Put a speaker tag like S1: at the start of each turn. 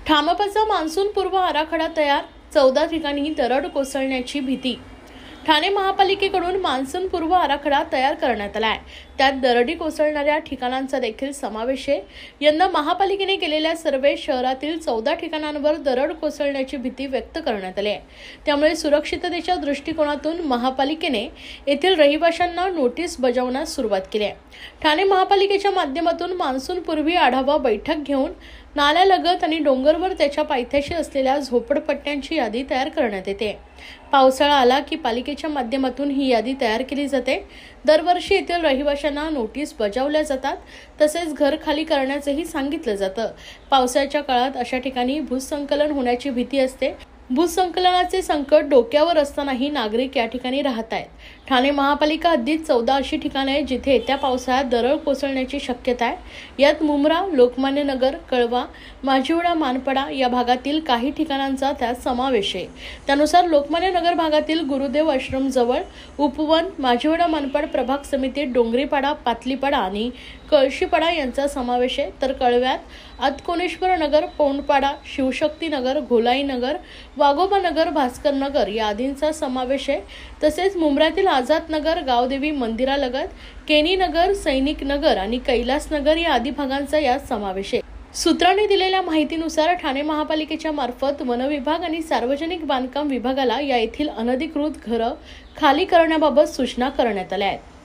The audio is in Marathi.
S1: ठामपचा मान्सून पूर्व आराखडा तयार, 14 ठिकाणी दरड कोसळण्याची भीती। ठाणे महापालिकेकडून मान्सून पूर्व आराखडा तयार करण्यात आला आहे। त्यात दरडी कोसळणाऱ्या ठिकाणांचा देखील समावेश आहे। यंदा महापालिकेने केलेल्या सर्वे शहरातील 14 ठिकाणांवर दरड कोसळण्याची भीती व्यक्त करण्यात आली आहे। त्यामुळे सुरक्षिततेच्या दृष्टिकोनातून महापालिकेने येथील रहिवाशांना नोटीस बजावण्यास सुरुवात केली आहे। ठाणे महापालिकेच्या माध्यमातून मान्सून पूर्वी आढावा बैठक घेऊन नाल्यालगत आणि डोंगरवर त्याच्या पायथ्याशी असलेल्या झोपडपट्ट्यांची यादी तयार करण्यात येते। पावसाळा आला की पालिकेच्या माध्यमातून ही यादी तयार केली जाते। दरवर्षी येथील रहिवाशांना नोटीस बजावल्या जातात, तसेच घर खाली करण्याचंही सांगितलं जातं। पावसाच्या काळात अशा ठिकाणी भूसंकलन होण्याची भीती असते। भूसंकलनाचे संकट डोक्यावर असतानाही नागरिक या ठिकाणी राहत आहेत। ठाणे महापालिका हद्दीत 14 अशी ठिकाणे आहेत जिथे येत्या पावसाळ्यात दरड कोसळण्याची शक्यता आहे। यात मुंब्रा, लोकमान्य नगर, कळवा, माझीवडा, मानपाडा या भागातील काही ठिकाणांचा त्यात समावेश आहे। त्यानुसार लोकमान्य नगर भागातील गुरुदेव आश्रम जवळ उपवन, माझीवडा, मानपाड प्रभाग समितीत डोंगरीपाडा, पातलीपाडा आणि कळशीपाडा यांचा समावेश आहे। तर कळव्यात आतकोणेश्वर नगर, पौंडपाडा, शिवशक्ती नगर, घोलाई नगर, वाघोबा नगर, भास्कर नगर या आदींचा समावेश आहे। तसेच मुंब्र्यातील आझाद नगर, गावदेवी मंदिरालगत केनी नगर, सैनिक नगर आणि कैलास नगर या आदी भागांचा यात समावेश आहे। सूत्रांनी दिलेल्या माहितीनुसार ठाणे महापालिकेच्या मार्फत वन विभाग आणि सार्वजनिक बांधकाम विभागाला या येथील अनधिकृत घरं खाली करण्याबाबत सूचना करण्यात आल्या आहेत।